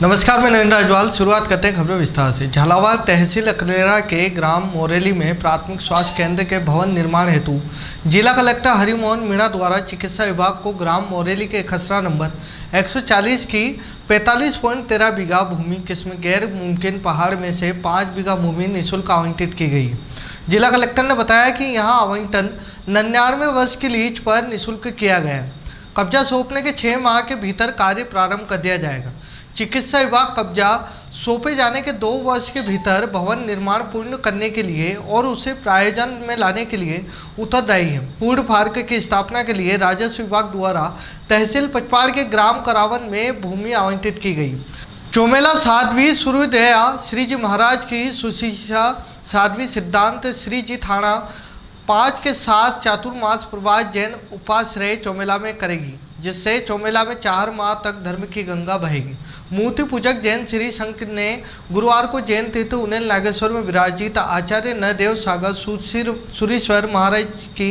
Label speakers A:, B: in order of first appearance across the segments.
A: नमस्कार, मैं नवीन राजवाल। शुरुआत करते हैं खबरें विस्तार से। झालावाड़ तहसील अकलेरा के ग्राम मोरेली में प्राथमिक स्वास्थ्य केंद्र के भवन निर्माण हेतु जिला कलेक्टर हरिमोहन मीणा द्वारा चिकित्सा विभाग को ग्राम मोरेली के खसरा नंबर 140 की 45.13 बीघा भूमि किस्म गैर मुमकिन पहाड़ में से 5 बीघा भूमि निःशुल्क आवंटित की गई। जिला कलेक्टर ने बताया कि यहाँ आवंटन 99 वर्ष की लीज पर निःशुल्क किया गया है। कब्जा सौंपने के 6 माह के भीतर कार्य प्रारंभ कर दिया जाएगा। चिकित्सा विभाग कब्जा सौंपे जाने के 2 वर्ष के भीतर भवन निर्माण पूर्ण करने के लिए और उसे प्रयोजन में लाने के लिए उत्तरदायी है। पूर्ण पार्क की स्थापना के लिए राजस्व विभाग द्वारा तहसील पचपाड़ के ग्राम करावन में भूमि आवंटित की गई। चोमेला साध्वी सूर्योदया श्री जी महाराज की सुशिक्षा साध्वी सिद्धांत श्री जी थाना 5 के साथ चातुर्मास प्रवास जैन उपाश्रय चोमेला में करेगी, जिससे चोमेला में 4 माह तक धर्म की गंगा बहेगी। मूर्ति पूजक जैन श्री संघ ने गुरुवार को जैन तीर्थ उनेल नागेश्वर में विराजित आचार्य नदेव सागर सुरीश्वर महाराज की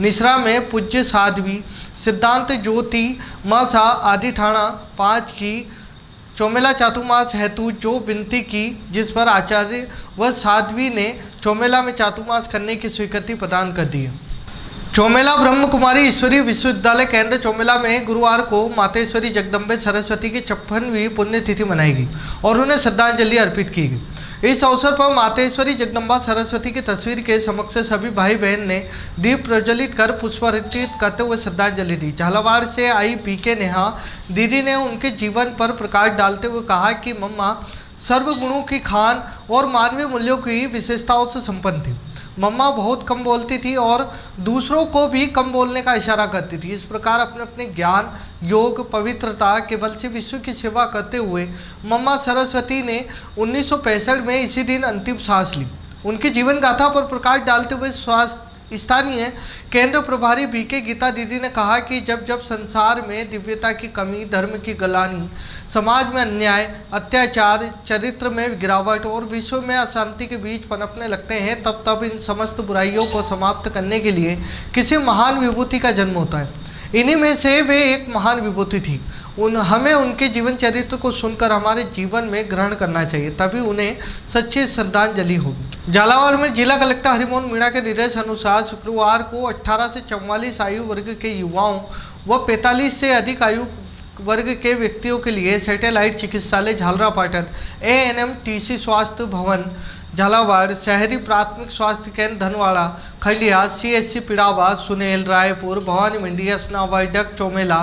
A: निसरा में पूज्य साध्वी सिद्धांत ज्योति मासा आदि थाना 5 की चोमेला चातुर्मास हेतु जो विनती की, जिस पर आचार्य व साध्वी ने चोमेला में चातुर्मास करने की स्वीकृति प्रदान कर दी है। चोमेला ब्रह्म कुमारी ईश्वरीय विश्वविद्यालय केंद्र चोमेला में गुरुवार को मातेश्वरी जगदम्बे सरस्वती की 56वीं पुण्यतिथि मनाई गई और उन्हें श्रद्धांजलि अर्पित की गई। इस अवसर पर मातेश्वरी जगदम्बा सरस्वती की तस्वीर के समक्ष सभी भाई बहन ने दीप प्रज्वलित कर पुष्प अर्पित करते हुए श्रद्धांजलि दी। झालावाड़ से आई पीके नेहा दीदी ने उनके जीवन पर प्रकाश डालते हुए कहा कि मम्मा सर्वगुणों की खान और मानवीय मूल्यों की विशेषताओं से संपन्न थी। मम्मा बहुत कम बोलती थी और दूसरों को भी कम बोलने का इशारा करती थी। इस प्रकार अपने अपने ज्ञान, योग, पवित्रता के बल से विश्व की सेवा करते हुए मम्मा सरस्वती ने 1965 में इसी दिन अंतिम सांस ली। उनकी जीवन गाथा पर प्रकाश डालते हुए स्थानीय केंद्र प्रभारी बीके गीता दीदी ने कहा कि जब जब संसार में दिव्यता की कमी, धर्म की गलानी, समाज में अन्याय, अत्याचार, चरित्र में गिरावट और विश्व में अशांति के बीच पनपने लगते हैं, तब तब इन समस्त बुराइयों को समाप्त करने के लिए किसी महान विभूति का जन्म होता है। इन्हीं में से वे एक महान विभूति थी। हमें उनके जीवन चरित्र को सुनकर हमारे जीवन में ग्रहण करना चाहिए, तभी उन्हें सच्ची श्रद्धांजलि होगी। झालावाड़ में जिला कलेक्टर हरिमोहन मीणा के निर्देश अनुसार शुक्रवार को 18 से 44 आयु वर्ग के युवाओं व 45 से अधिक आयु वर्ग के व्यक्तियों के लिए सैटेलाइट चिकित्सालय झालरापाटन, ANMTC स्वास्थ्य भवन झालावाड़, शहरी प्राथमिक स्वास्थ्य केंद्र धनवाड़ा, खंडिया, CSC पिड़ावा, सुनेल, रायपुर, भवानी मंडी, असनावा, डक चोमेला,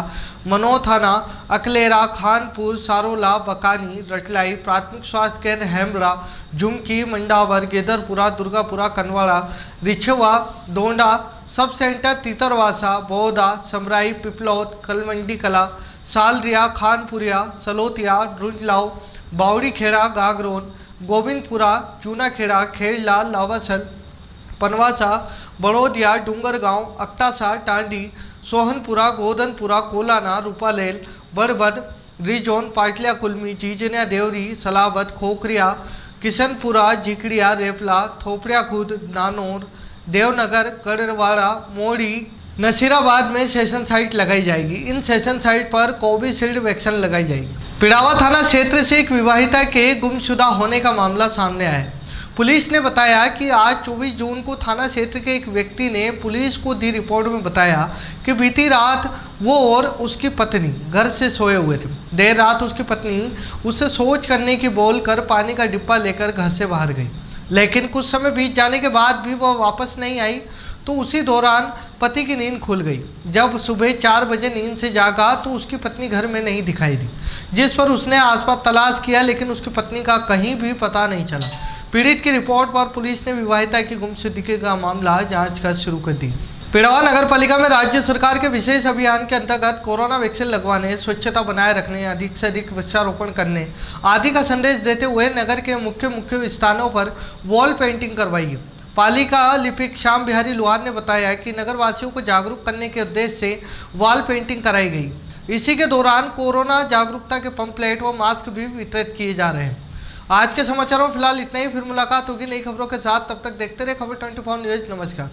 A: मनोह थाना, अकलेरा, खानपुर, सारोला, बकानी, रटलाई, प्राथमिक स्वास्थ्य केंद्र हेमरा, झुमकी, Mandawar, गेदरपुरा, Durgapura, Kanwada, रिछवा, दोंडा, sub centre तीतरवासा, बौदा, samurai, Piplod, कलमंडी कला, सालरिया, खानपुरिया, सलोतिया, रुंजलाव, बावड़ी खेड़ा, गागरोन, गोविंदपुरा, चूनाखेड़ा, खेड़ला, लावासल, पनवासा, बड़ौदिया, डूंगरगांव, अक्तासा, टांडी, सोहनपुरा, गोदनपुरा, कोलाना, रूपालेल, बड़बड़, रिजोन, पाटलिया कुलमी, जीजनिया देवरी, सलावत, खोखरिया, किशनपुरा, झिकड़िया, रेपला, थोपड़िया खुद, नानौर, देवनगर, कड़वाड़ा, मोड़ी, नसीराबाद में सेशन साइट लगाई जाएगी। इन सेशन साइट पर कोविशील्ड वैक्सीन लगाई जाएगी। पिड़ावा थाना क्षेत्र से एक विवाहिता के गुमशुदा होने का मामला सामने आया है। पुलिस ने बताया कि आज 24 जून को थाना क्षेत्र के एक व्यक्ति ने पुलिस को दी रिपोर्ट में बताया कि बीती रात वो और उसकी पत्नी घर से सोए हुए थे। देर रात उसकी पत्नी उससे शौच करने की बोलकर पानी का डिब्बा लेकर घर से बाहर गई, लेकिन कुछ समय बीत जाने के बाद भी वह वापस नहीं आई। तो उसी दौरान पति की नींद खुल गई। जब सुबह 4 बजे नींद से जागा तो उसकी पत्नी घर में नहीं दिखाई दी, जिस पर उसने आसपास तलाश किया, लेकिन उसकी पत्नी का कहीं भी पता नहीं चला। पीड़ित की रिपोर्ट पर पुलिस ने विवाहिता की गुमशुदगी का मामला जांच कर शुरू कर दी। पिड़ावा नगर पालिका में राज्य सरकार के विशेष अभियान के अंतर्गत कोरोना वैक्सीन लगवाने, स्वच्छता बनाए रखने, अधिक से अधिक वृक्षारोपण करने आदि का संदेश देते हुए नगर के मुख्य स्थानों पर वॉल पेंटिंग करवाई है। पालिका लिपिक श्याम बिहारी लोहार ने बताया कि नगरवासियों को जागरूक करने के उद्देश्य से वॉल पेंटिंग कराई गई। इसी के दौरान कोरोना जागरूकता के पंपलेट व मास्क भी वितरित किए जा रहे हैं। आज के समाचारों में फिलहाल इतना ही। फिर मुलाकात होगी नई खबरों के साथ। तब तक देखते रहे खबर 24 न्यूज़। नमस्कार।